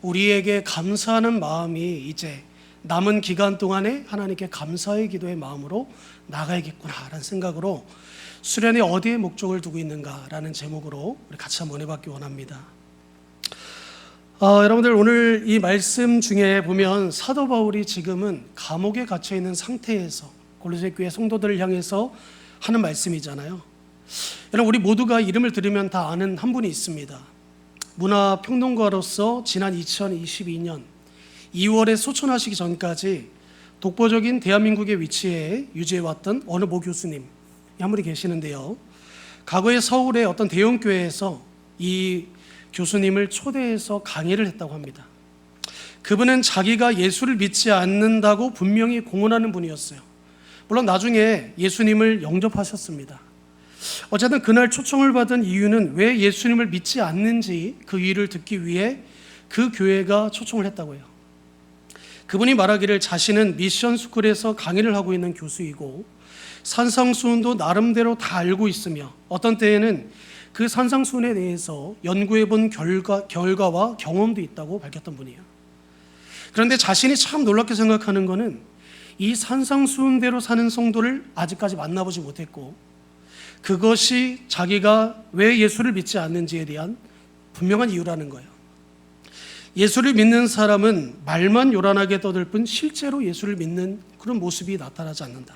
우리에게 감사하는 마음이 이제 남은 기간 동안에 하나님께 감사의 기도의 마음으로 나가야겠구나라는 생각으로 수련이 어디에 목적을 두고 있는가라는 제목으로 우리 같이 한번 은혜받기 원합니다. 여러분들, 오늘 이 말씀 중에 보면 사도 바울이 지금은 감옥에 갇혀 있는 상태에서 골로새 교회 성도들을 향해서 하는 말씀이잖아요. 여러분, 우리 모두가 이름을 들으면 다 아는 한 분이 있습니다. 문화평론가로서 지난 2022년 2월에 소천하시기 전까지 독보적인 대한민국의 위치에 유지해왔던 어느 모 교수님 한 분이 계시는데요. 과거에 서울의 어떤 대형교회에서 이 교수님을 초대해서 강의를 했다고 합니다. 그분은 자기가 예수를 믿지 않는다고 분명히 공언하는 분이었어요. 물론 나중에 예수님을 영접하셨습니다. 어쨌든 그날 초청을 받은 이유는 왜 예수님을 믿지 않는지 그 이유를 듣기 위해 그 교회가 초청을 했다고 해요. 그분이 말하기를 자신은 미션 스쿨에서 강의를 하고 있는 교수이고 산상수훈도 나름대로 다 알고 있으며 어떤 때에는 그 산상수훈에 대해서 연구해 본 결과와 경험도 있다고 밝혔던 분이에요. 그런데 자신이 참 놀랍게 생각하는 것은 이 산상수훈대로 사는 성도를 아직까지 만나보지 못했고 그것이 자기가 왜 예수를 믿지 않는지에 대한 분명한 이유라는 거예요. 예수를 믿는 사람은 말만 요란하게 떠들 뿐 실제로 예수를 믿는 그런 모습이 나타나지 않는다.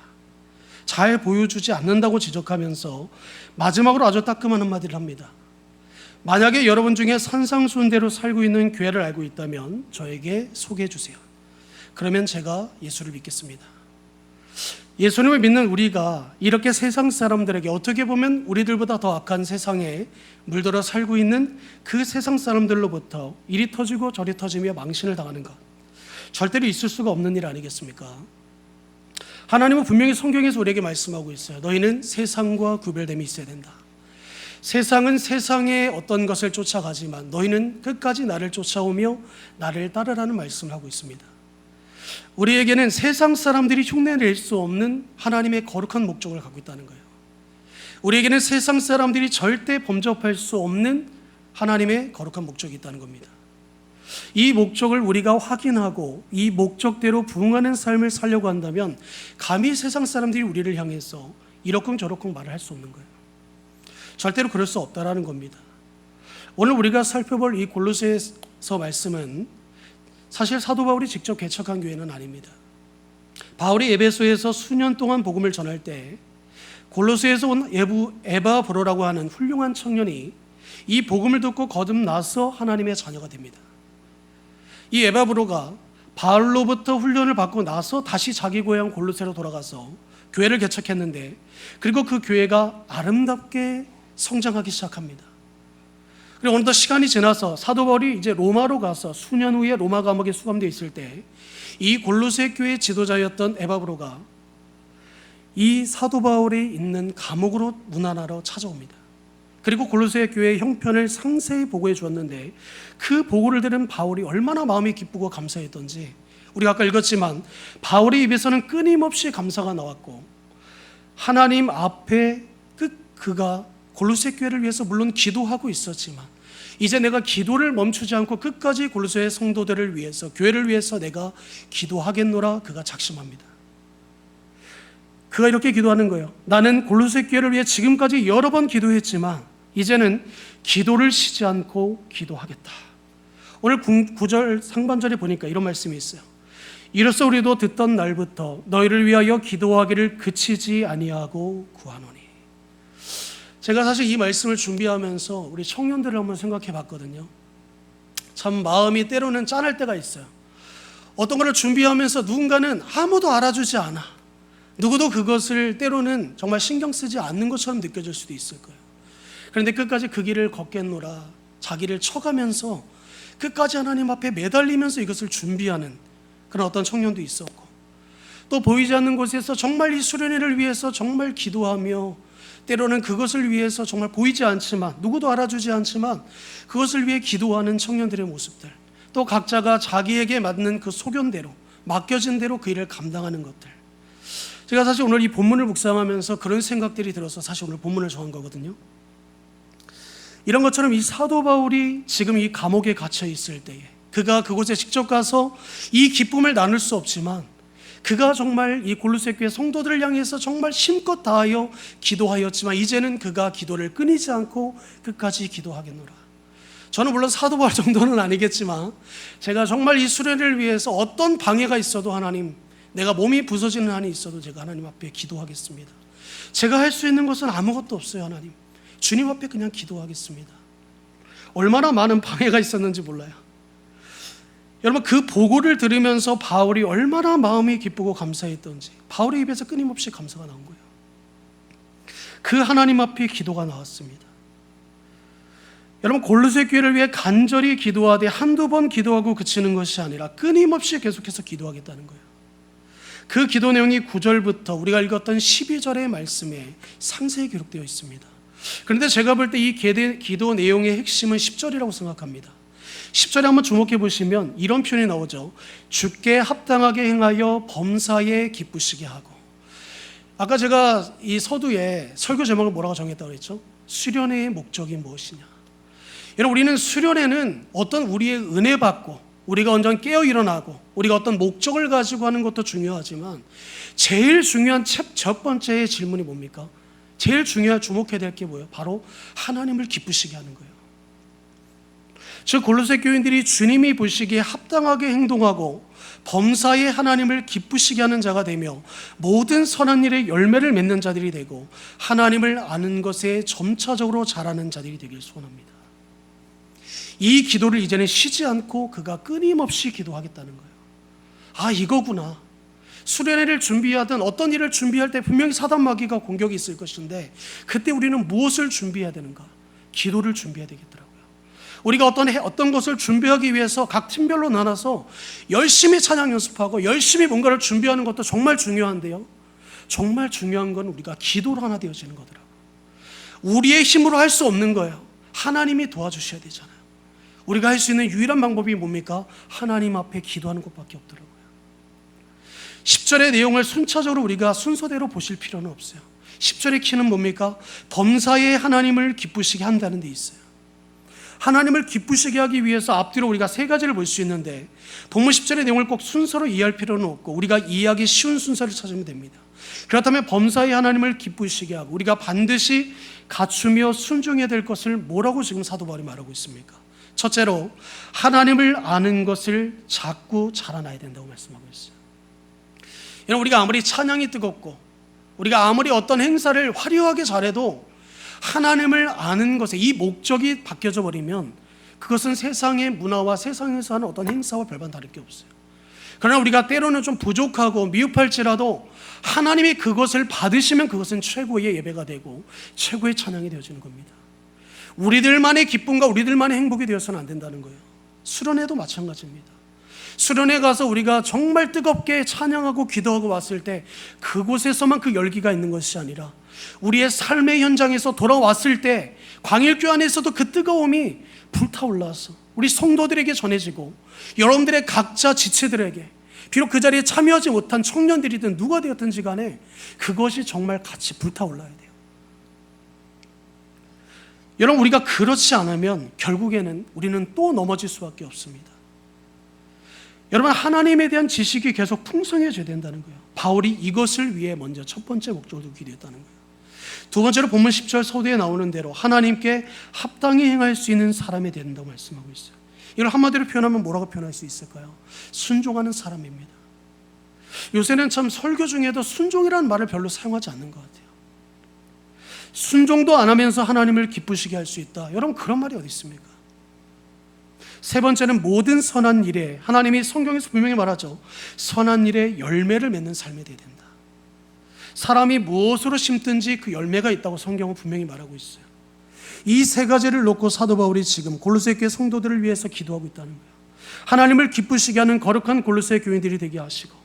잘 보여주지 않는다고 지적하면서 마지막으로 아주 따끔한 한마디를 합니다. 만약에 여러분 중에 산상수훈대로 살고 있는 교회를 알고 있다면 저에게 소개해 주세요. 그러면 제가 예수를 믿겠습니다. 예수님을 믿는 우리가 이렇게 세상 사람들에게 어떻게 보면 우리들보다 더 악한 세상에 물들어 살고 있는 그 세상 사람들로부터 이리 터지고 저리 터지며 망신을 당하는 것, 절대로 있을 수가 없는 일 아니겠습니까? 하나님은 분명히 성경에서 우리에게 말씀하고 있어요. 너희는 세상과 구별됨이 있어야 된다. 세상은 세상의 어떤 것을 쫓아가지만 너희는 끝까지 나를 쫓아오며 나를 따르라는 말씀을 하고 있습니다. 우리에게는 세상 사람들이 흉내낼 수 없는 하나님의 거룩한 목적을 갖고 있다는 거예요. 우리에게는 세상 사람들이 절대 범접할 수 없는 하나님의 거룩한 목적이 있다는 겁니다. 이 목적을 우리가 확인하고 이 목적대로 부응하는 삶을 살려고 한다면 감히 세상 사람들이 우리를 향해서 이러쿵저러쿵 말을 할 수 없는 거예요. 절대로 그럴 수 없다라는 겁니다. 오늘 우리가 살펴볼 이 골로새서 말씀은 사실 사도 바울이 직접 개척한 교회는 아닙니다. 바울이 에베소에서 수년 동안 복음을 전할 때 골로새에서 온 에바브로라고 하는 훌륭한 청년이 이 복음을 듣고 거듭나서 하나님의 자녀가 됩니다. 이 에바브로가 바울로부터 훈련을 받고 나서 다시 자기 고향 골로새로 돌아가서 교회를 개척했는데, 그리고 그 교회가 아름답게 성장하기 시작합니다. 그리고 어느덧 시간이 지나서 사도 바울이 이제 로마로 가서 수년 후에 로마 감옥에 수감되어 있을 때 이 골로새 교회 지도자였던 에바브로가 이 사도 바울이 있는 감옥으로 문안하러 찾아옵니다. 그리고 골로새 교회의 형편을 상세히 보고해 주었는데 그 보고를 들은 바울이 얼마나 마음이 기쁘고 감사했던지 우리가 아까 읽었지만 바울의 입에서는 끊임없이 감사가 나왔고 하나님 앞에 그가 골로새 교회를 위해서 물론 기도하고 있었지만 이제 내가 기도를 멈추지 않고 끝까지 골로새 성도들을 위해서, 교회를 위해서 내가 기도하겠노라 그가 작심합니다. 그가 이렇게 기도하는 거예요. 나는 골로새 교회를 위해 지금까지 여러 번 기도했지만 이제는 기도를 쉬지 않고 기도하겠다. 오늘 9절 상반절에 보니까 이런 말씀이 있어요. 이로써 우리도 듣던 날부터 너희를 위하여 기도하기를 그치지 아니하고 구하노니. 제가 사실 이 말씀을 준비하면서 우리 청년들을 한번 생각해 봤거든요. 참 마음이 때로는 짠할 때가 있어요. 어떤 것을 준비하면서 누군가는 아무도 알아주지 않아. 누구도 그것을 때로는 정말 신경 쓰지 않는 것처럼 느껴질 수도 있을 거예요. 그런데 끝까지 그 길을 걷겠노라 자기를 쳐가면서 끝까지 하나님 앞에 매달리면서 이것을 준비하는 그런 어떤 청년도 있었고, 또 보이지 않는 곳에서 정말 이 수련회를 위해서 정말 기도하며 때로는 그것을 위해서 정말 보이지 않지만 누구도 알아주지 않지만 그것을 위해 기도하는 청년들의 모습들, 또 각자가 자기에게 맞는 그 소견대로 맡겨진 대로 그 일을 감당하는 것들. 제가 사실 오늘 이 본문을 묵상하면서 그런 생각들이 들어서 사실 오늘 본문을 정한 거거든요. 이런 것처럼 이 사도 바울이 지금 이 감옥에 갇혀 있을 때에 그가 그곳에 직접 가서 이 기쁨을 나눌 수 없지만 그가 정말 이 골로새 교회 성도들을 향해서 정말 힘껏 다하여 기도하였지만 이제는 그가 기도를 끊이지 않고 끝까지 기도하겠노라. 저는 물론 사도 바울 정도는 아니겠지만 제가 정말 이 수련을 위해서 어떤 방해가 있어도 하나님, 내가 몸이 부서지는 한이 있어도 제가 하나님 앞에 기도하겠습니다. 제가 할 수 있는 것은 아무것도 없어요. 하나님, 주님 앞에 그냥 기도하겠습니다. 얼마나 많은 방해가 있었는지 몰라요. 여러분, 그 보고를 들으면서 바울이 얼마나 마음이 기쁘고 감사했던지 바울의 입에서 끊임없이 감사가 나온 거예요. 그 하나님 앞에 기도가 나왔습니다. 여러분, 골로새 교회를 위해 간절히 기도하되 한두 번 기도하고 그치는 것이 아니라 끊임없이 계속해서 기도하겠다는 거예요. 그 기도 내용이 9절부터 우리가 읽었던 12절의 말씀에 상세히 기록되어 있습니다. 그런데 제가 볼 때 이 기도 내용의 핵심은 10절이라고 생각합니다. 10절에 한번 주목해 보시면 이런 표현이 나오죠. 주께 합당하게 행하여 범사에 기쁘시게 하고. 아까 제가 이 서두에 설교 제목을 뭐라고 정했다고 그랬죠? 수련회의 목적이 무엇이냐. 여러분, 우리는 수련회는 어떤 우리의 은혜 받고 우리가 완전 깨어 일어나고 우리가 어떤 목적을 가지고 하는 것도 중요하지만 제일 중요한 첫 번째의 질문이 뭡니까? 제일 중요한 주목해야 될 게 뭐예요? 바로 하나님을 기쁘시게 하는 거예요. 즉 골로새 교인들이 주님이 보시기에 합당하게 행동하고 범사에 하나님을 기쁘시게 하는 자가 되며 모든 선한 일에 열매를 맺는 자들이 되고 하나님을 아는 것에 점차적으로 자라는 자들이 되길 소원합니다. 이 기도를 이제는 쉬지 않고 그가 끊임없이 기도하겠다는 거예요. 아, 이거구나. 수련회를 준비하든 어떤 일을 준비할 때 분명히 사단 마귀가 공격이 있을 것인데 그때 우리는 무엇을 준비해야 되는가? 기도를 준비해야 되겠더라고요. 우리가 어떤 것을 준비하기 위해서 각 팀별로 나눠서 열심히 찬양 연습하고 열심히 뭔가를 준비하는 것도 정말 중요한데요, 정말 중요한 건 우리가 기도로 하나 되어지는 거더라고요. 우리의 힘으로 할 수 없는 거예요. 하나님이 도와주셔야 되잖아요. 우리가 할 수 있는 유일한 방법이 뭡니까? 하나님 앞에 기도하는 것밖에 없더라고요. 10절의 내용을 순차적으로 우리가 순서대로 보실 필요는 없어요. 10절의 키는 뭡니까? 범사에 하나님을 기쁘시게 한다는 데 있어요. 하나님을 기쁘시게 하기 위해서 앞뒤로 우리가 세 가지를 볼 수 있는데 본문 10절의 내용을 꼭 순서로 이해할 필요는 없고 우리가 이해하기 쉬운 순서를 찾으면 됩니다. 그렇다면 범사에 하나님을 기쁘시게 하고 우리가 반드시 갖추며 순종해야 될 것을 뭐라고 지금 사도 바울이 말하고 있습니까? 첫째로 하나님을 아는 것을 자꾸 자라나야 된다고 말씀하고 있어요. 여러분, 우리가 아무리 찬양이 뜨겁고 우리가 아무리 어떤 행사를 화려하게 잘해도 하나님을 아는 것에 이 목적이 바뀌어져 버리면 그것은 세상의 문화와 세상에서 하는 어떤 행사와 별반 다를 게 없어요. 그러나 우리가 때로는 좀 부족하고 미흡할지라도 하나님이 그것을 받으시면 그것은 최고의 예배가 되고 최고의 찬양이 되어지는 겁니다. 우리들만의 기쁨과 우리들만의 행복이 되어서는 안 된다는 거예요. 수련회도 마찬가지입니다. 수련회 가서 우리가 정말 뜨겁게 찬양하고 기도하고 왔을 때 그곳에서만 그 열기가 있는 것이 아니라 우리의 삶의 현장에서 돌아왔을 때 광일교 안에서도 그 뜨거움이 불타올라서 우리 성도들에게 전해지고 여러분들의 각자 지체들에게, 비록 그 자리에 참여하지 못한 청년들이든 누가 되었든지 간에 그것이 정말 같이 불타올라야 돼요. 여러분, 우리가 그렇지 않으면 결국에는 우리는 또 넘어질 수밖에 없습니다. 여러분, 하나님에 대한 지식이 계속 풍성해져야 된다는 거예요. 바울이 이것을 위해 먼저 첫 번째 목적으로 기도했다는 거예요. 두 번째로 본문 10절 서두에 나오는 대로 하나님께 합당히 행할 수 있는 사람이 된다고 말씀하고 있어요. 이걸 한마디로 표현하면 뭐라고 표현할 수 있을까요? 순종하는 사람입니다. 요새는 참 설교 중에도 순종이라는 말을 별로 사용하지 않는 것 같아요. 순종도 안 하면서 하나님을 기쁘시게 할 수 있다. 여러분, 그런 말이 어디 있습니까? 세 번째는 모든 선한 일에, 하나님이 성경에서 분명히 말하죠. 선한 일에 열매를 맺는 삶이 되어야 된다. 사람이 무엇으로 심든지 그 열매가 있다고 성경은 분명히 말하고 있어요. 이 세 가지를 놓고 사도 바울이 지금 골로새 교회 성도들을 위해서 기도하고 있다는 거예요. 하나님을 기쁘시게 하는 거룩한 골로새 교인들이 되게 하시고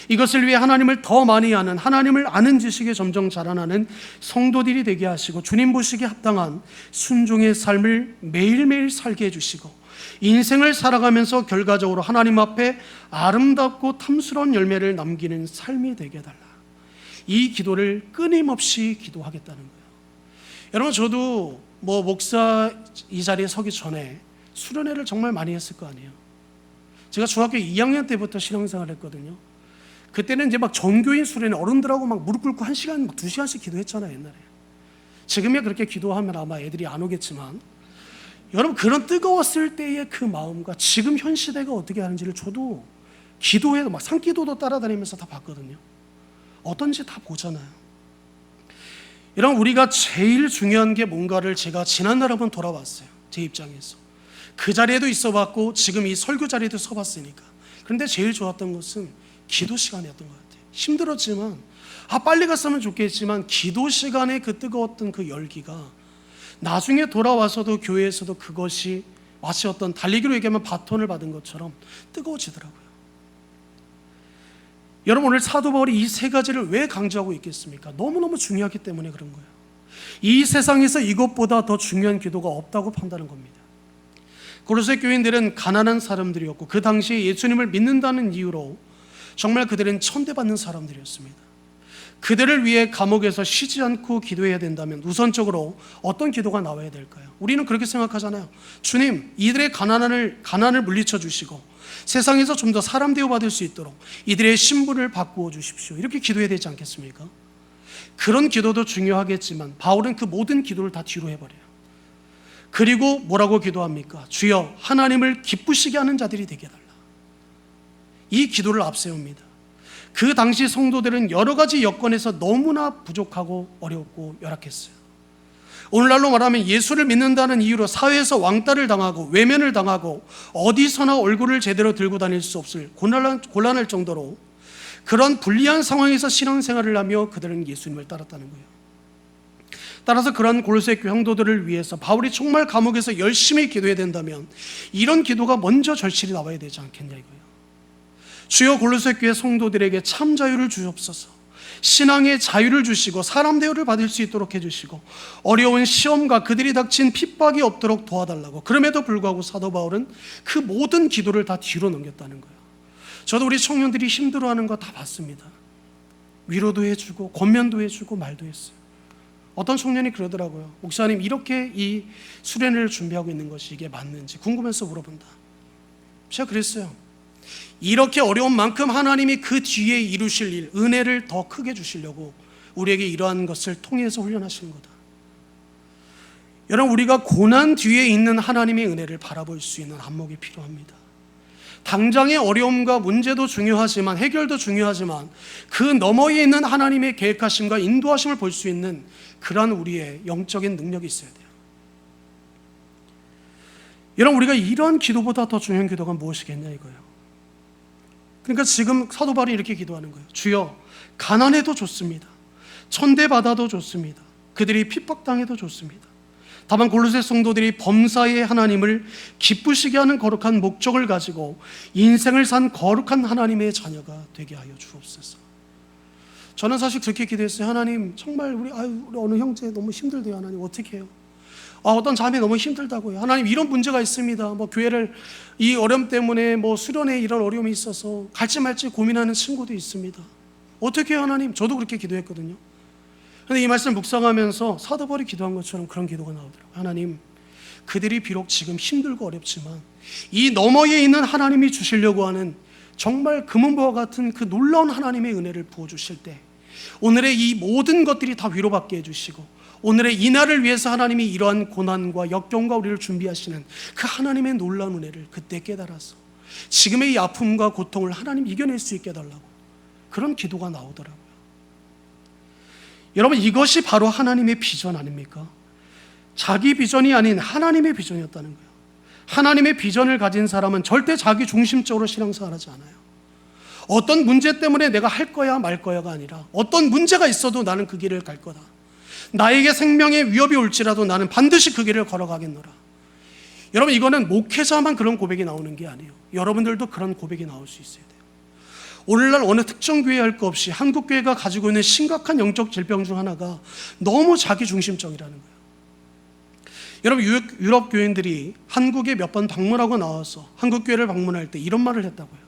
이것을 위해 하나님을 더 많이 아는, 하나님을 아는 지식에 점점 자라나는 성도들이 되게 하시고 주님 보시기에 합당한 순종의 삶을 매일매일 살게 해주시고 인생을 살아가면서 결과적으로 하나님 앞에 아름답고 탐스러운 열매를 남기는 삶이 되게 해달라. 이 기도를 끊임없이 기도하겠다는 거예요. 여러분, 저도 목사 이 자리에 서기 전에 수련회를 정말 많이 했을 거 아니에요. 제가 중학교 2학년 때부터 신앙생활을 했거든요. 그때는 이제 막 전교인 수련회 어른들하고 막 무릎 꿇고 1시간, 2시간씩 기도했잖아요, 옛날에. 지금이야 그렇게 기도하면 아마 애들이 안 오겠지만, 여러분 그런 뜨거웠을 때의 그 마음과 지금 현 시대가 어떻게 하는지를 저도 기도해도 막 산기도도 따라다니면서 다 봤거든요. 어떤지 다 보잖아요. 여러분 우리가 제일 중요한 게 뭔가를 제가 지난날 한번 돌아봤어요. 제 입장에서. 그 자리에도 있어봤고 지금 이 설교 자리에도 서봤으니까. 그런데 제일 좋았던 것은 기도 시간이었던 것 같아요. 힘들었지만 빨리 갔으면 좋겠지만 기도 시간에 그 뜨거웠던 그 열기가 나중에 돌아와서도 교회에서도 그것이 마치 어떤 달리기로 얘기하면 바톤을 받은 것처럼 뜨거워지더라고요. 여러분 오늘 사도 바울이 이 세 가지를 왜 강조하고 있겠습니까? 너무너무 중요하기 때문에 그런 거예요. 이 세상에서 이것보다 더 중요한 기도가 없다고 판단한 겁니다. 고로새 교인들은 가난한 사람들이었고 그 당시에 예수님을 믿는다는 이유로 정말 그들은 천대받는 사람들이었습니다. 그들을 위해 감옥에서 쉬지 않고 기도해야 된다면 우선적으로 어떤 기도가 나와야 될까요? 우리는 그렇게 생각하잖아요. 주님, 이들의 가난을 물리쳐 주시고 세상에서 좀 더 사람 대우받을 수 있도록 이들의 신분을 바꾸어 주십시오. 이렇게 기도해야 되지 않겠습니까? 그런 기도도 중요하겠지만 바울은 그 모든 기도를 다 뒤로 해버려요. 그리고 뭐라고 기도합니까? 주여 하나님을 기쁘시게 하는 자들이 되게 해달라. 이 기도를 앞세웁니다. 그 당시 성도들은 여러 가지 여건에서 너무나 부족하고 어렵고 열악했어요. 오늘날로 말하면 예수를 믿는다는 이유로 사회에서 왕따를 당하고 외면을 당하고 어디서나 얼굴을 제대로 들고 다닐 수 없을 곤란할 정도로 그런 불리한 상황에서 신앙생활을 하며 그들은 예수님을 따랐다는 거예요. 따라서 그런 골로새 교회 성도들을 위해서 바울이 정말 감옥에서 열심히 기도해야 된다면 이런 기도가 먼저 절실히 나와야 되지 않겠냐 이거예요. 주여 골로새 교회 성도들에게 참 자유를 주옵소서. 신앙의 자유를 주시고 사람 대우를 받을 수 있도록 해주시고 어려운 시험과 그들이 닥친 핍박이 없도록 도와달라고. 그럼에도 불구하고 사도 바울은 그 모든 기도를 다 뒤로 넘겼다는 거예요. 저도 우리 청년들이 힘들어하는 거 다 봤습니다. 위로도 해주고 권면도 해주고 말도 했어요. 어떤 청년이 그러더라고요. 목사님 이렇게 이 수련회를 준비하고 있는 것이 이게 맞는지 궁금해서 물어본다. 제가 그랬어요. 이렇게 어려운 만큼 하나님이 그 뒤에 이루실 일, 은혜를 더 크게 주시려고 우리에게 이러한 것을 통해서 훈련하시는 거다. 여러분 우리가 고난 뒤에 있는 하나님의 은혜를 바라볼 수 있는 안목이 필요합니다. 당장의 어려움과 문제도 중요하지만 해결도 중요하지만 그 너머에 있는 하나님의 계획하심과 인도하심을 볼 수 있는 그러한 우리의 영적인 능력이 있어야 돼요. 여러분 우리가 이런 기도보다 더 중요한 기도가 무엇이겠냐 이거예요. 그러니까 지금 사도 바울이 이렇게 기도하는 거예요. 주여 가난해도 좋습니다. 천대받아도 좋습니다. 그들이 핍박당해도 좋습니다. 다만 골로새 성도들이 범사의 하나님을 기쁘시게 하는 거룩한 목적을 가지고 인생을 산 거룩한 하나님의 자녀가 되게 하여 주옵소서. 저는 사실 그렇게 기도했어요. 하나님 정말 우리 어느 형제 너무 힘들대요. 하나님 어떻게 해요? 어떤 자매 너무 힘들다고요. 하나님 이런 문제가 있습니다. 교회를 이 어려움 때문에 수련회 이런 어려움이 있어서 갈지 말지 고민하는 친구도 있습니다. 어떻게 해요 하나님? 저도 그렇게 기도했거든요. 그런데 이 말씀 묵상하면서 사도 바울이 기도한 것처럼 그런 기도가 나오더라고요. 하나님 그들이 비록 지금 힘들고 어렵지만 이 너머에 있는 하나님이 주시려고 하는 정말 금은보와 같은 그 놀라운 하나님의 은혜를 부어주실 때 오늘의 이 모든 것들이 다 위로받게 해주시고 오늘의 이 날을 위해서 하나님이 이러한 고난과 역경과 우리를 준비하시는 그 하나님의 놀라운 은혜를 그때 깨달아서 지금의 이 아픔과 고통을 하나님 이겨낼 수 있게 해달라고 그런 기도가 나오더라고요. 여러분 이것이 바로 하나님의 비전 아닙니까? 자기 비전이 아닌 하나님의 비전이었다는 거예요. 하나님의 비전을 가진 사람은 절대 자기 중심적으로 신앙생활하지 않아요. 어떤 문제 때문에 내가 할 거야 말 거야가 아니라 어떤 문제가 있어도 나는 그 길을 갈 거다. 나에게 생명의 위협이 올지라도 나는 반드시 그 길을 걸어가겠노라. 여러분 이거는 목회자만 그런 고백이 나오는 게 아니에요. 여러분들도 그런 고백이 나올 수 있어야 돼요. 오늘날 어느 특정 교회 할 것 없이 한국 교회가 가지고 있는 심각한 영적 질병 중 하나가 너무 자기 중심적이라는 거예요. 여러분 유럽 교인들이 한국에 몇 번 방문하고 나와서 한국 교회를 방문할 때 이런 말을 했다고요.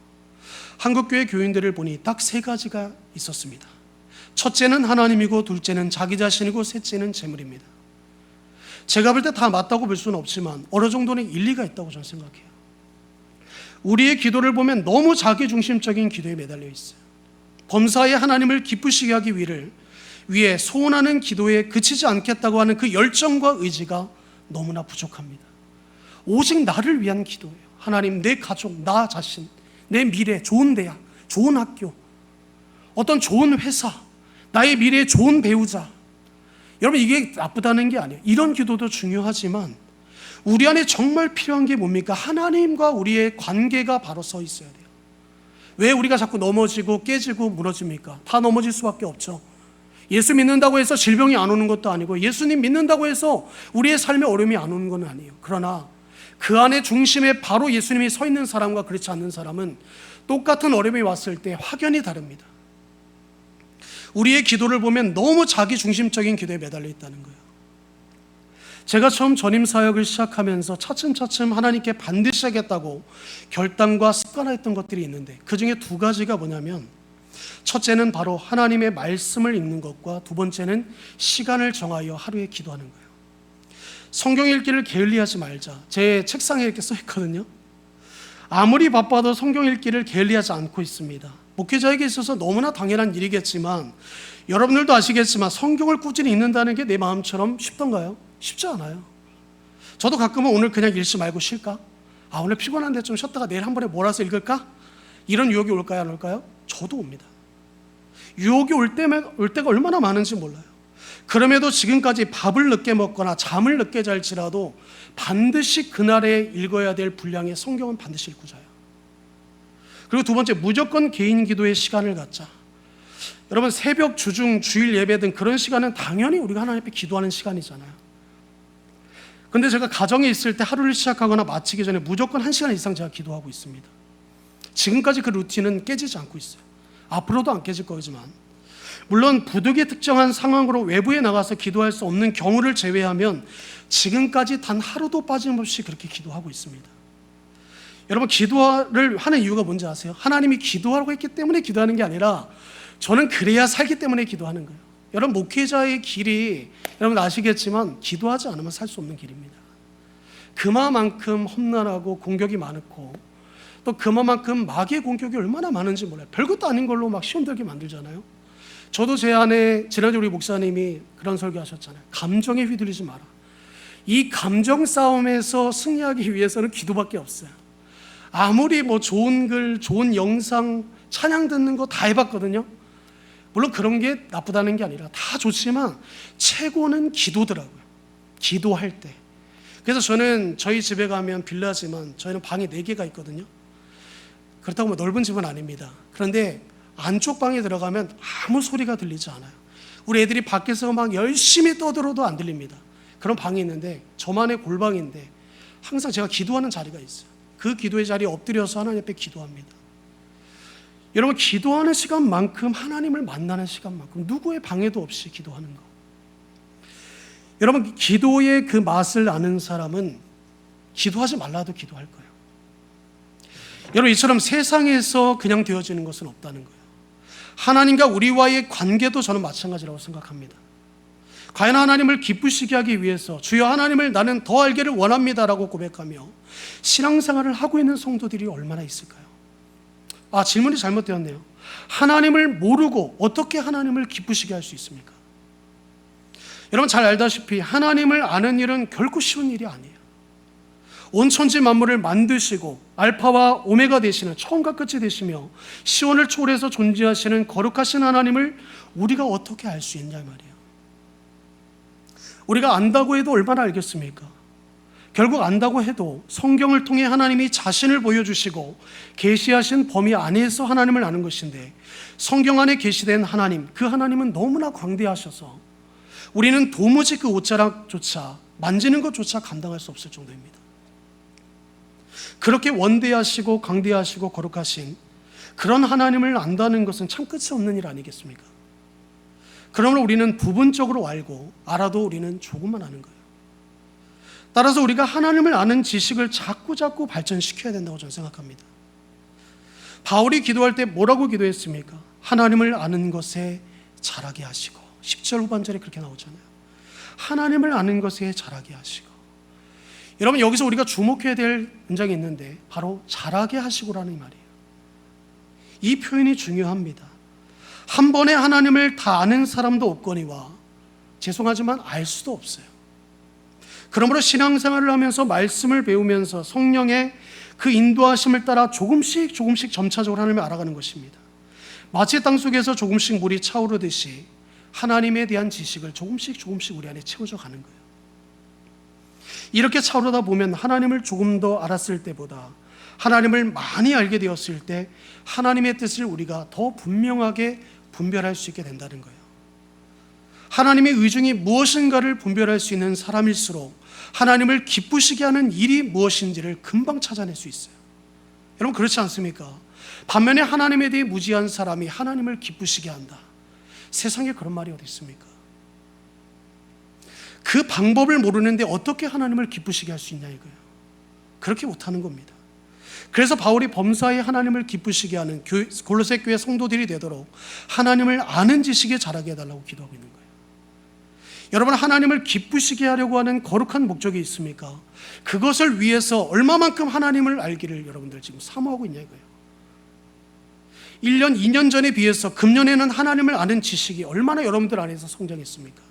한국 교회 교인들을 보니 딱 세 가지가 있었습니다. 첫째는 하나님이고 둘째는 자기 자신이고 셋째는 재물입니다. 제가 볼 때 다 맞다고 볼 수는 없지만 어느 정도는 일리가 있다고 저는 생각해요. 우리의 기도를 보면 너무 자기중심적인 기도에 매달려 있어요. 범사에 하나님을 기쁘시게 하기 위해 소원하는 기도에 그치지 않겠다고 하는 그 열정과 의지가 너무나 부족합니다. 오직 나를 위한 기도예요. 하나님, 내 가족, 나 자신, 내 미래, 좋은 대학, 좋은 학교, 어떤 좋은 회사, 나의 미래의 좋은 배우자. 여러분, 이게 나쁘다는 게 아니에요. 이런 기도도 중요하지만 우리 안에 정말 필요한 게 뭡니까? 하나님과 우리의 관계가 바로 서 있어야 돼요. 왜 우리가 자꾸 넘어지고 깨지고 무너집니까? 다 넘어질 수밖에 없죠. 예수 믿는다고 해서 질병이 안 오는 것도 아니고, 예수님 믿는다고 해서 우리의 삶에 어려움이 안 오는 건 아니에요. 그러나 그 안에 중심에 바로 예수님이 서 있는 사람과 그렇지 않는 사람은 똑같은 어려움이 왔을 때 확연히 다릅니다. 우리의 기도를 보면 너무 자기중심적인 기도에 매달려 있다는 거예요. 제가 처음 전임 사역을 시작하면서 차츰차츰 하나님께 반드시 하겠다고 결단과 습관화했던 것들이 있는데, 그 중에 두 가지가 뭐냐면, 첫째는 바로 하나님의 말씀을 읽는 것과 두 번째는 시간을 정하여 하루에 기도하는 거예요. 성경 읽기를 게을리하지 말자. 제 책상에 이렇게 써 있거든요. 아무리 바빠도 성경 읽기를 게을리하지 않고 있습니다. 목회자에게 있어서 너무나 당연한 일이겠지만, 여러분들도 아시겠지만 성경을 꾸준히 읽는다는 게 내 마음처럼 쉽던가요? 쉽지 않아요. 저도 가끔은 오늘 그냥 읽지 말고 쉴까? 오늘 피곤한데 좀 쉬었다가 내일 한 번에 몰아서 읽을까? 이런 유혹이 올까요, 안 올까요? 저도 옵니다. 유혹이 올 때가 얼마나 많은지 몰라요. 그럼에도 지금까지 밥을 늦게 먹거나 잠을 늦게 잘지라도 반드시 그날에 읽어야 될 분량의 성경은 반드시 읽고 자요. 그리고 두 번째, 무조건 개인 기도의 시간을 갖자. 여러분, 새벽, 주중, 주일 예배 등 그런 시간은 당연히 우리가 하나님 앞에 기도하는 시간이잖아요. 근데 제가 가정에 있을 때 하루를 시작하거나 마치기 전에 무조건 1시간 이상 제가 기도하고 있습니다. 지금까지 그 루틴은 깨지지 않고 있어요. 앞으로도 안 깨질 거지만, 물론 부득이 특정한 상황으로 외부에 나가서 기도할 수 없는 경우를 제외하면 지금까지 단 하루도 빠짐없이 그렇게 기도하고 있습니다. 여러분, 기도를 하는 이유가 뭔지 아세요? 하나님이 기도하라고 했기 때문에 기도하는 게 아니라 저는 그래야 살기 때문에 기도하는 거예요. 여러분, 목회자의 길이 여러분 아시겠지만 기도하지 않으면 살 수 없는 길입니다. 그만큼 험난하고 공격이 많고, 또 그만큼 마귀의 공격이 얼마나 많은지 몰라요. 별것도 아닌 걸로 막 시험 들게 만들잖아요. 저도 제 안에 지난주 우리 목사님이 그런 설교하셨잖아요. 감정에 휘둘리지 마라. 이 감정 싸움에서 승리하기 위해서는 기도밖에 없어요. 아무리 좋은 글, 좋은 영상, 찬양 듣는 거 다 해봤거든요. 물론 그런 게 나쁘다는 게 아니라 다 좋지만 최고는 기도더라고요. 기도할 때. 그래서 저는 저희 집에 가면 빌라지만 저희는 방이 4개가 있거든요. 그렇다고 넓은 집은 아닙니다. 그런데 안쪽 방에 들어가면 아무 소리가 들리지 않아요. 우리 애들이 밖에서 막 열심히 떠들어도 안 들립니다. 그런 방이 있는데 저만의 골방인데 항상 제가 기도하는 자리가 있어요. 그 기도의 자리에 엎드려서 하나님 앞에 기도합니다. 여러분, 기도하는 시간만큼, 하나님을 만나는 시간만큼 누구의 방해도 없이 기도하는 거. 여러분, 기도의 그 맛을 아는 사람은 기도하지 말라도 기도할 거예요. 여러분, 이처럼 세상에서 그냥 되어지는 것은 없다는 거예요. 하나님과 우리와의 관계도 저는 마찬가지라고 생각합니다. 과연 하나님을 기쁘시게 하기 위해서 주여 하나님을 나는 더 알기를 원합니다라고 고백하며 신앙생활을 하고 있는 성도들이 얼마나 있을까요? 질문이 잘못되었네요. 하나님을 모르고 어떻게 하나님을 기쁘시게 할 수 있습니까? 여러분, 잘 알다시피 하나님을 아는 일은 결코 쉬운 일이 아니에요. 온 천지 만물을 만드시고 알파와 오메가 되시는, 처음과 끝이 되시며 시온을 초월해서 존재하시는 거룩하신 하나님을 우리가 어떻게 알 수 있냐 말이에요. 우리가 안다고 해도 얼마나 알겠습니까? 결국 안다고 해도 성경을 통해 하나님이 자신을 보여주시고 계시하신 범위 안에서 하나님을 아는 것인데, 성경 안에 계시된 하나님, 그 하나님은 너무나 광대하셔서 우리는 도무지 그 옷자락조차, 만지는 것조차 감당할 수 없을 정도입니다. 그렇게 원대하시고 강대하시고 거룩하신 그런 하나님을 안다는 것은 참 끝이 없는 일 아니겠습니까? 그러므로 우리는 부분적으로 알고, 알아도 우리는 조금만 아는 거예요. 따라서 우리가 하나님을 아는 지식을 자꾸 발전시켜야 된다고 저는 생각합니다. 바울이 기도할 때 뭐라고 기도했습니까? 하나님을 아는 것에 자라게 하시고, 10절 후반절에 그렇게 나오잖아요. 하나님을 아는 것에 자라게 하시고. 여러분, 여기서 우리가 주목해야 될 문장이 있는데 바로 자라게 하시고라는 이 말이에요. 이 표현이 중요합니다. 한 번에 하나님을 다 아는 사람도 없거니와 죄송하지만 알 수도 없어요. 그러므로 신앙생활을 하면서 말씀을 배우면서 성령의 그 인도하심을 따라 조금씩 점차적으로 하나님을 알아가는 것입니다. 마치 땅속에서 조금씩 물이 차오르듯이 하나님에 대한 지식을 조금씩 우리 안에 채워져 가는 거예요. 이렇게 차오르다 보면 하나님을 조금 더 알았을 때보다 하나님을 많이 알게 되었을 때 하나님의 뜻을 우리가 더 분명하게 분별할 수 있게 된다는 거예요. 하나님의 의중이 무엇인가를 분별할 수 있는 사람일수록 하나님을 기쁘시게 하는 일이 무엇인지를 금방 찾아낼 수 있어요. 여러분, 그렇지 않습니까? 반면에 하나님에 대해 무지한 사람이 하나님을 기쁘시게 한다. 세상에 그런 말이 어디 있습니까? 그 방법을 모르는데 어떻게 하나님을 기쁘시게 할 수 있냐 이거예요. 그렇게 못하는 겁니다. 그래서 바울이 범사에 하나님을 기쁘시게 하는 골로새 교회 성도들이 되도록 하나님을 아는 지식에 자라게 해달라고 기도하고 있는 거예요. 여러분, 하나님을 기쁘시게 하려고 하는 거룩한 목적이 있습니까? 그것을 위해서 얼마만큼 하나님을 알기를 여러분들 지금 사모하고 있냐 이거예요. 1년, 2년 전에 비해서 금년에는 하나님을 아는 지식이 얼마나 여러분들 안에서 성장했습니까?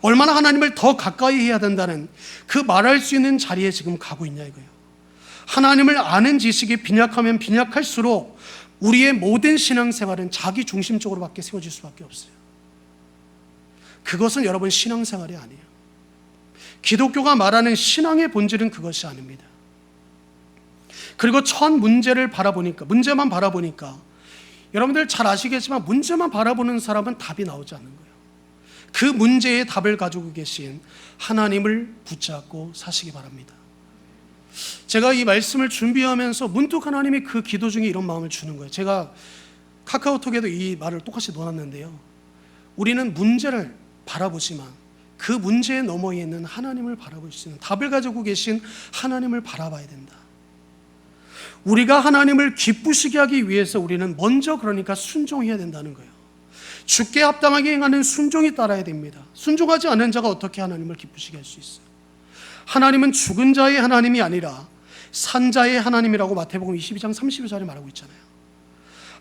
얼마나 하나님을 더 가까이 해야 된다는 그 말할 수 있는 자리에 지금 가고 있냐 이거예요. 하나님을 아는 지식이 빈약하면 빈약할수록 우리의 모든 신앙생활은 자기 중심적으로 밖에 세워질 수밖에 없어요. 그것은 여러분 신앙생활이 아니에요. 기독교가 말하는 신앙의 본질은 그것이 아닙니다. 그리고 첫 문제만 바라보니까 여러분들 잘 아시겠지만 문제만 바라보는 사람은 답이 나오지 않는 거예요. 그 문제의 답을 가지고 계신 하나님을 붙잡고 사시기 바랍니다. 제가 이 말씀을 준비하면서 문득 하나님이 그 기도 중에 이런 마음을 주는 거예요. 제가 카카오톡에도 이 말을 똑같이 넣어놨는데요. 우리는 문제를 바라보지만 그 문제의 너머에 있는 하나님을 바라볼 수 있는 답을 가지고 계신 하나님을 바라봐야 된다. 우리가 하나님을 기쁘시게 하기 위해서 우리는 먼저 그러니까 순종해야 된다는 거예요. 주께 합당하게 행하는 순종이 따라야 됩니다. 순종하지 않은 자가 어떻게 하나님을 기쁘시게 할 수 있어요? 하나님은 죽은 자의 하나님이 아니라 산 자의 하나님이라고 마태복음 22장 32절에 말하고 있잖아요.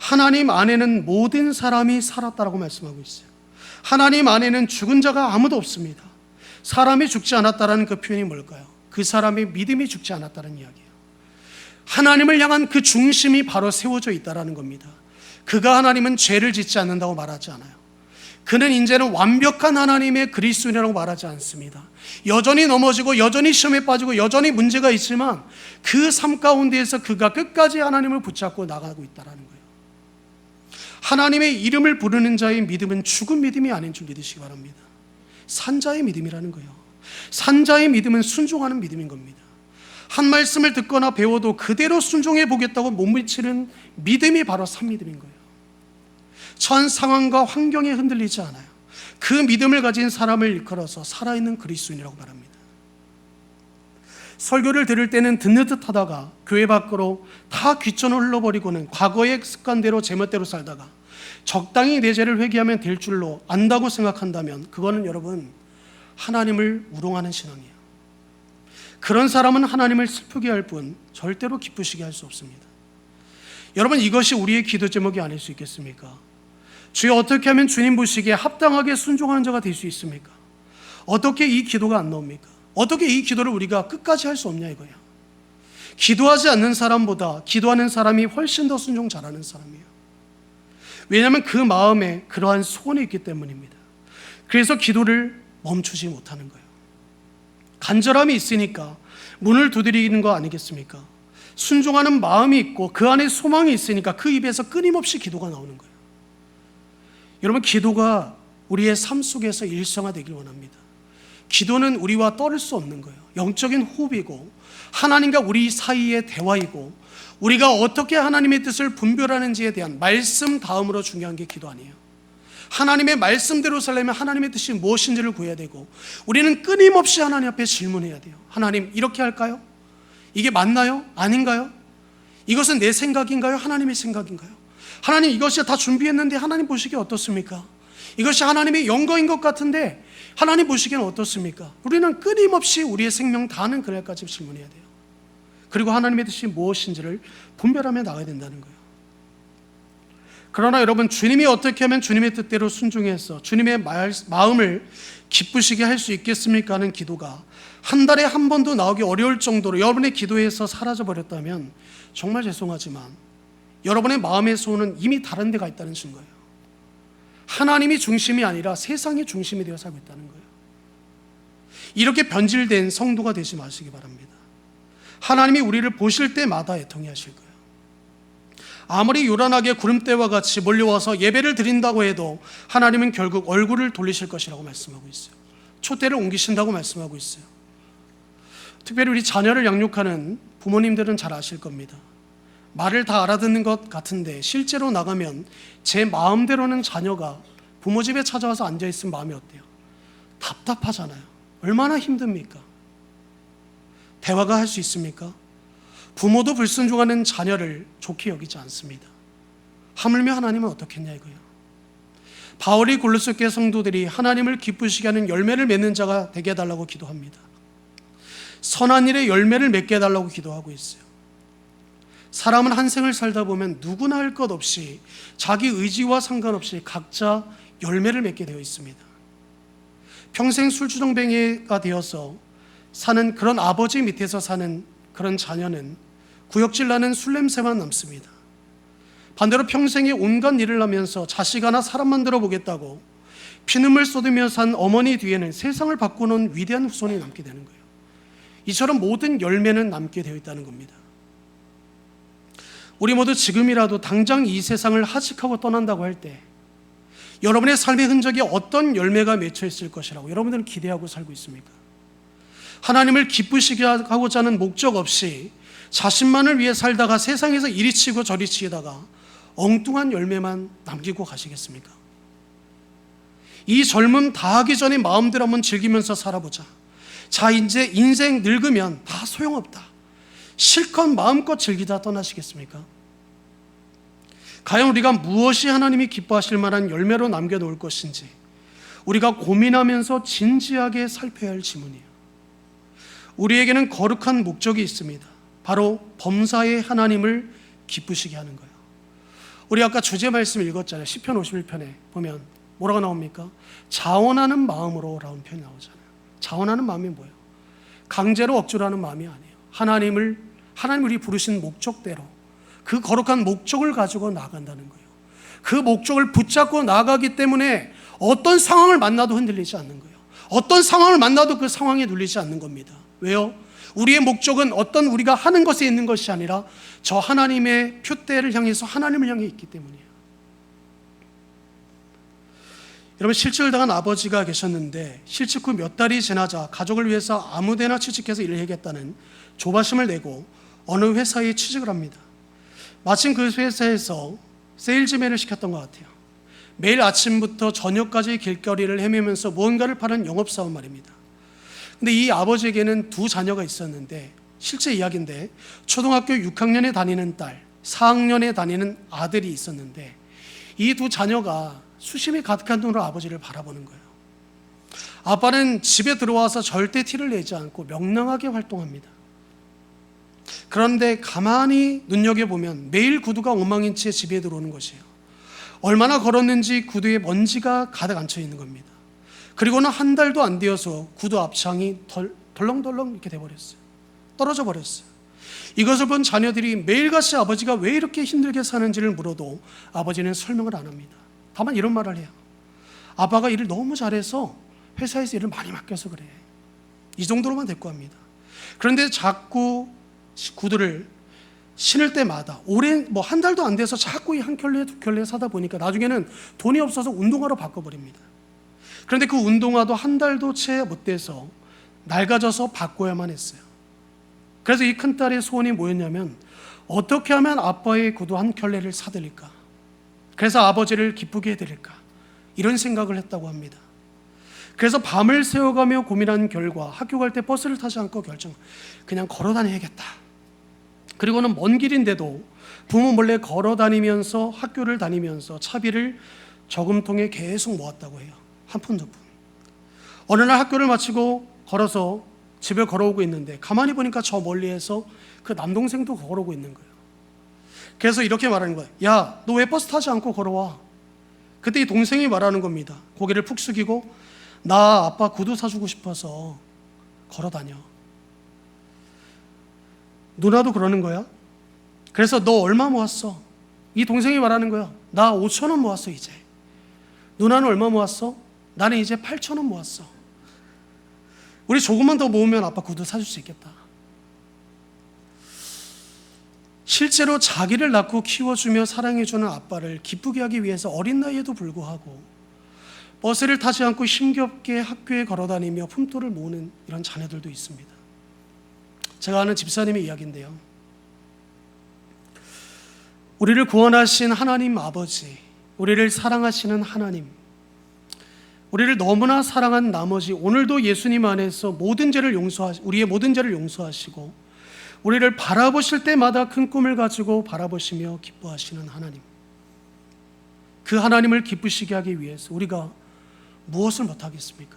하나님 안에는 모든 사람이 살았다라고 말씀하고 있어요. 하나님 안에는 죽은 자가 아무도 없습니다. 사람이 죽지 않았다라는 그 표현이 뭘까요? 그 사람의 믿음이 죽지 않았다는 이야기예요. 하나님을 향한 그 중심이 바로 세워져 있다라는 겁니다. 그가 하나님은 죄를 짓지 않는다고 말하지 않아요. 그는 이제는 완벽한 하나님의 그리스도인이라고 말하지 않습니다. 여전히 넘어지고 여전히 시험에 빠지고 여전히 문제가 있지만 그 삶 가운데에서 그가 끝까지 하나님을 붙잡고 나가고 있다는 거예요. 하나님의 이름을 부르는 자의 믿음은 죽은 믿음이 아닌 줄 믿으시기 바랍니다. 산자의 믿음이라는 거예요. 산자의 믿음은 순종하는 믿음인 겁니다. 한 말씀을 듣거나 배워도 그대로 순종해 보겠다고 몸부림치는 믿음이 바로 산믿음인 거예요. 전 상황과 환경에 흔들리지 않아요. 그 믿음을 가진 사람을 일컬어서 살아있는 그리스도인이라고 말합니다. 설교를 들을 때는 듣는 듯 하다가 교회 밖으로 다 귀천을 흘러버리고는 과거의 습관대로 제멋대로 살다가 적당히 내 죄를 회개하면 될 줄로 안다고 생각한다면 그거는 여러분 하나님을 우롱하는 신앙이에요. 그런 사람은 하나님을 슬프게 할 뿐 절대로 기쁘시게 할 수 없습니다. 여러분, 이것이 우리의 기도 제목이 아닐 수 있겠습니까? 주여, 어떻게 하면 주님 보시기에 합당하게 순종하는 자가 될 수 있습니까? 어떻게 이 기도가 안 나옵니까? 어떻게 이 기도를 우리가 끝까지 할 수 없냐 이거야. 기도하지 않는 사람보다 기도하는 사람이 훨씬 더 순종 잘하는 사람이에요. 왜냐하면 그 마음에 그러한 소원이 있기 때문입니다. 그래서 기도를 멈추지 못하는 거예요. 간절함이 있으니까 문을 두드리는 거 아니겠습니까? 순종하는 마음이 있고 그 안에 소망이 있으니까 그 입에서 끊임없이 기도가 나오는 거예요. 여러분, 기도가 우리의 삶 속에서 일상화되길 원합니다. 기도는 우리와 떨을 수 없는 거예요. 영적인 호흡이고 하나님과 우리 사이의 대화이고 우리가 어떻게 하나님의 뜻을 분별하는지에 대한 말씀 다음으로 중요한 게 기도 아니에요. 하나님의 말씀대로 살려면 하나님의 뜻이 무엇인지를 구해야 되고 우리는 끊임없이 하나님 앞에 질문해야 돼요. 하나님, 이렇게 할까요? 이게 맞나요? 아닌가요? 이것은 내 생각인가요? 하나님의 생각인가요? 하나님, 이것이 다 준비했는데 하나님 보시기에 어떻습니까? 이것이 하나님의 영광인 것 같은데 하나님 보시기에는 어떻습니까? 우리는 끊임없이 우리의 생명 다하는 그날까지 질문해야 돼요. 그리고 하나님의 뜻이 무엇인지를 분별하며 나가야 된다는 거예요. 그러나 여러분, 주님이 어떻게 하면 주님의 뜻대로 순종해서 주님의 마음을 기쁘시게 할 수 있겠습니까 하는 기도가 한 달에 한 번도 나오기 어려울 정도로 여러분의 기도에서 사라져버렸다면 정말 죄송하지만 여러분의 마음의 소원은 이미 다른 데가 있다는 증거예요. 하나님이 중심이 아니라 세상이 중심이 되어 살고 있다는 거예요. 이렇게 변질된 성도가 되지 마시기 바랍니다. 하나님이 우리를 보실 때마다 애통해 하실 거예요. 아무리 요란하게 구름대와 같이 몰려와서 예배를 드린다고 해도 하나님은 결국 얼굴을 돌리실 것이라고 말씀하고 있어요. 촛대를 옮기신다고 말씀하고 있어요. 특별히 우리 자녀를 양육하는 부모님들은 잘 아실 겁니다. 말을 다 알아듣는 것 같은데 실제로 나가면 제 마음대로는 자녀가 부모 집에 찾아와서 앉아있으면 마음이 어때요? 답답하잖아요. 얼마나 힘듭니까? 대화가 할 수 있습니까? 부모도 불순종하는 자녀를 좋게 여기지 않습니다. 하물며 하나님은 어떻겠냐 이거예요. 바울이 골로새 성도들이 하나님을 기쁘시게 하는 열매를 맺는 자가 되게 해달라고 기도합니다. 선한 일의 열매를 맺게 해달라고 기도하고 있어요. 사람은 한 생을 살다 보면 누구나 할 것 없이 자기 의지와 상관없이 각자 열매를 맺게 되어 있습니다. 평생 술주정뱅이가 되어서 사는 그런 아버지 밑에서 사는 그런 자녀는 구역질 나는 술 냄새만 남습니다. 반대로 평생에 온갖 일을 하면서 자식 하나 사람 만들어 보겠다고 피눈물 쏟으며 산 어머니 뒤에는 세상을 바꾸는 위대한 후손이 남게 되는 거예요. 이처럼 모든 열매는 남게 되어 있다는 겁니다. 우리 모두 지금이라도 당장 이 세상을 하직하고 떠난다고 할 때 여러분의 삶의 흔적에 어떤 열매가 맺혀 있을 것이라고 여러분들은 기대하고 살고 있습니까? 하나님을 기쁘시게 하고자 하는 목적 없이 자신만을 위해 살다가 세상에서 이리 치고 저리 치다가 엉뚱한 열매만 남기고 가시겠습니까? 이 젊음 다하기 전에 마음대로 한번 즐기면서 살아보자. 자, 이제 인생 늙으면 다 소용없다. 실컷 마음껏 즐기다 떠나시겠습니까? 과연 우리가 무엇이 하나님이 기뻐하실 만한 열매로 남겨놓을 것인지 우리가 고민하면서 진지하게 살펴야 할 지문이에요. 우리에게는 거룩한 목적이 있습니다. 바로 범사의 하나님을 기쁘시게 하는 거예요. 우리 아까 주제 말씀 읽었잖아요. 시편 51편에 보면 뭐라고 나옵니까? 자원하는 마음으로 라는 표현이 나오잖아요. 자원하는 마음이 뭐예요? 강제로 억지로 하는 마음이 아니에요. 하나님 우리 부르신 목적대로 그 거룩한 목적을 가지고 나아간다는 거예요. 그 목적을 붙잡고 나아가기 때문에 어떤 상황을 만나도 흔들리지 않는 거예요. 어떤 상황을 만나도 그 상황에 눌리지 않는 겁니다. 왜요? 우리의 목적은 어떤 우리가 하는 것에 있는 것이 아니라 저 하나님의 표대를 향해서 하나님을 향해 있기 때문이에요. 여러분, 실직을 당한 아버지가 계셨는데 실직 후 몇 달이 지나자 가족을 위해서 아무데나 취직해서 일을 하겠다는 조바심을 내고 어느 회사에 취직을 합니다. 마침 그 회사에서 세일즈맨을 시켰던 것 같아요. 매일 아침부터 저녁까지 길거리를 헤매면서 무언가를 파는 영업사원 말입니다. 근데 이 아버지에게는 두 자녀가 있었는데 실제 이야기인데 초등학교 6학년에 다니는 딸, 4학년에 다니는 아들이 있었는데 이 두 자녀가 수심이 가득한 눈으로 아버지를 바라보는 거예요. 아빠는 집에 들어와서 절대 티를 내지 않고 명랑하게 활동합니다. 그런데 가만히 눈여겨보면 매일 구두가 엉망인 채 집에 들어오는 것이에요. 얼마나 걸었는지 구두에 먼지가 가득 앉혀 있는 겁니다. 그리고는 한 달도 안 되어서 구두 앞창이 덜렁덜렁 이렇게 돼버렸어요. 떨어져 버렸어요. 이것을 본 자녀들이 매일같이 아버지가 왜 이렇게 힘들게 사는지를 물어도 아버지는 설명을 안 합니다. 다만 이런 말을 해요. 아빠가 일을 너무 잘해서 회사에서 일을 많이 맡겨서 그래. 이 정도로만 대꾸합니다. 그런데 자꾸 구두를 신을 때마다 오래 한 달도 안 돼서 자꾸 한 켤레 두 켤레 사다 보니까 나중에는 돈이 없어서 운동화로 바꿔버립니다. 그런데 그 운동화도 한 달도 채 못 돼서 낡아져서 바꿔야만 했어요. 그래서 이 큰딸의 소원이 뭐였냐면 어떻게 하면 아빠의 구두 한 켤레를 사드릴까? 그래서 아버지를 기쁘게 해드릴까? 이런 생각을 했다고 합니다. 그래서 밤을 새워가며 고민한 결과 학교 갈 때 버스를 타지 않고 그냥 걸어 다녀야겠다. 그리고는 먼 길인데도 부모 몰래 걸어 다니면서 학교를 다니면서 차비를 저금통에 계속 모았다고 해요. 한 푼, 두 푼. 어느 날 학교를 마치고 걸어서 집에 걸어오고 있는데 가만히 보니까 저 멀리에서 그 남동생도 걸어오고 있는 거예요. 그래서 이렇게 말하는 거예요. 야, 너 왜 버스 타지 않고 걸어와? 그때 이 동생이 말하는 겁니다. 고개를 푹 숙이고, 나 아빠 구두 사주고 싶어서 걸어 다녀. 누나도 그러는 거야. 그래서 너 얼마 모았어? 이 동생이 말하는 거야. 나 5,000원 모았어 이제. 누나는 얼마 모았어? 나는 이제 8,000원 모았어. 우리 조금만 더 모으면 아빠 구두 사줄 수 있겠다. 실제로 자기를 낳고 키워주며 사랑해주는 아빠를 기쁘게 하기 위해서 어린 나이에도 불구하고 버스를 타지 않고 힘겹게 학교에 걸어다니며 품돈을 모으는 이런 자녀들도 있습니다. 제가 아는 집사님의 이야기인데요. 우리를 구원하신 하나님 아버지, 우리를 사랑하시는 하나님, 우리를 너무나 사랑한 나머지 오늘도 예수님 안에서 우리의 모든 죄를 용서하시고 우리를 바라보실 때마다 큰 꿈을 가지고 바라보시며 기뻐하시는 하나님, 그 하나님을 기쁘시게 하기 위해서 우리가 무엇을 못하겠습니까?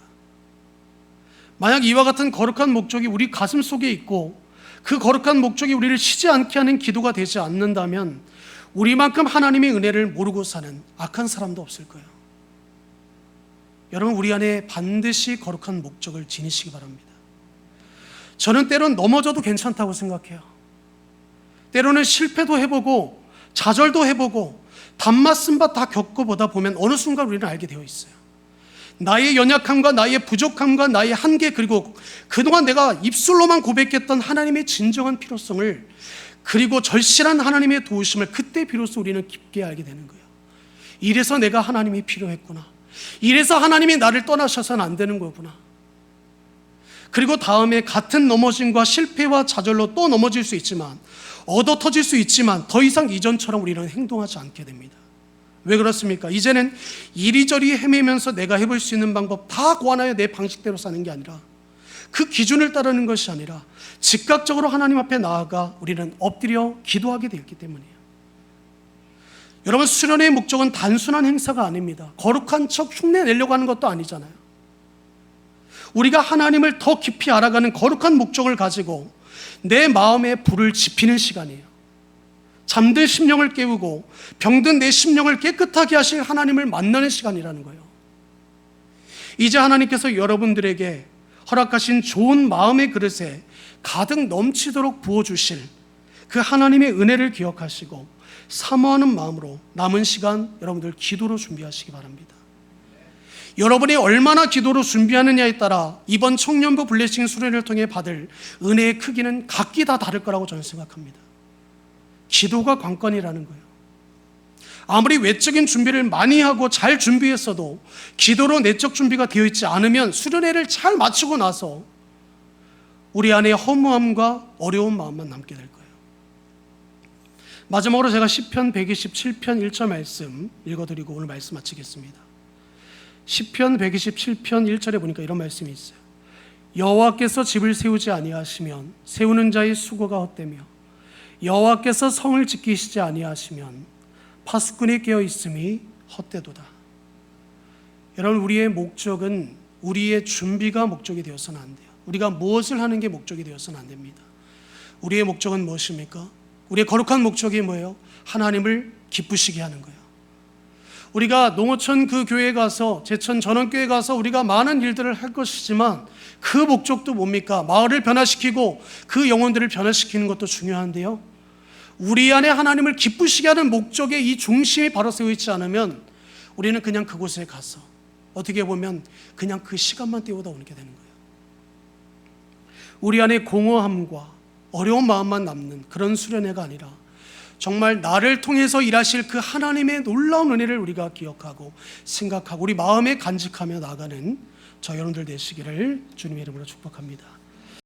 만약 이와 같은 거룩한 목적이 우리 가슴 속에 있고 그 거룩한 목적이 우리를 쉬지 않게 하는 기도가 되지 않는다면 우리만큼 하나님의 은혜를 모르고 사는 악한 사람도 없을 거예요. 여러분, 우리 안에 반드시 거룩한 목적을 지니시기 바랍니다. 저는 때론 넘어져도 괜찮다고 생각해요. 때로는 실패도 해보고 좌절도 해보고 단맛 쓴맛 다 겪어보다 보면 어느 순간 우리는 알게 되어 있어요. 나의 연약함과 나의 부족함과 나의 한계, 그리고 그동안 내가 입술로만 고백했던 하나님의 진정한 필요성을, 그리고 절실한 하나님의 도우심을 그때 비로소 우리는 깊게 알게 되는 거예요. 이래서 내가 하나님이 필요했구나. 이래서 하나님이 나를 떠나셔서는 안 되는 거구나. 그리고 다음에 같은 넘어짐과 실패와 좌절로 또 넘어질 수 있지만, 얻어 터질 수 있지만 더 이상 이전처럼 우리는 행동하지 않게 됩니다. 왜 그렇습니까? 이제는 이리저리 헤매면서 내가 해볼 수 있는 방법 다 고안하여 내 방식대로 사는 게 아니라, 그 기준을 따르는 것이 아니라 즉각적으로 하나님 앞에 나아가 우리는 엎드려 기도하게 되었기 때문이에요. 여러분, 수련회의 목적은 단순한 행사가 아닙니다. 거룩한 척 흉내 내려고 하는 것도 아니잖아요. 우리가 하나님을 더 깊이 알아가는 거룩한 목적을 가지고 내 마음에 불을 지피는 시간이에요. 잠든 심령을 깨우고 병든 내 심령을 깨끗하게 하실 하나님을 만나는 시간이라는 거예요. 이제 하나님께서 여러분들에게 허락하신 좋은 마음의 그릇에 가득 넘치도록 부어주실 그 하나님의 은혜를 기억하시고 사모하는 마음으로 남은 시간 여러분들 기도로 준비하시기 바랍니다. 여러분이 얼마나 기도로 준비하느냐에 따라 이번 청년부 블레싱 수련회를 통해 받을 은혜의 크기는 각기 다 다를 거라고 저는 생각합니다. 기도가 관건이라는 거예요. 아무리 외적인 준비를 많이 하고 잘 준비했어도 기도로 내적 준비가 되어 있지 않으면 수련회를 잘 마치고 나서 우리 안에 허무함과 어려운 마음만 남게 될 거예요. 마지막으로 제가 시편 127편 1절 말씀 읽어드리고 오늘 말씀 마치겠습니다. 시편 127편 1절에 보니까 이런 말씀이 있어요. 여호와께서 집을 세우지 아니하시면 세우는 자의 수고가 헛되며 여호와께서 성을 지키시지 아니하시면 파수꾼이 깨어 있음이 헛되도다. 여러분, 우리의 목적은 우리의 준비가 목적이 되어서는 안 돼요. 우리가 무엇을 하는 게 목적이 되어서는 안 됩니다. 우리의 목적은 무엇입니까? 우리의 거룩한 목적이 뭐예요? 하나님을 기쁘시게 하는 거예요. 우리가 농어촌 그 교회에 가서, 제천 전원교회에 가서 우리가 많은 일들을 할 것이지만 그 목적도 뭡니까? 마을을 변화시키고 그 영혼들을 변화시키는 것도 중요한데요, 우리 안에 하나님을 기쁘시게 하는 목적에 이 중심이 바로 세워 있지 않으면 우리는 그냥 그곳에 가서 어떻게 보면 그냥 그 시간만 때우다 오게 되는 거예요. 우리 안에 공허함과 어려운 마음만 남는 그런 수련회가 아니라 정말 나를 통해서 일하실 그 하나님의 놀라운 은혜를 우리가 기억하고 생각하고 우리 마음에 간직하며 나가는 저 여러분들 되시기를 주님의 이름으로 축복합니다.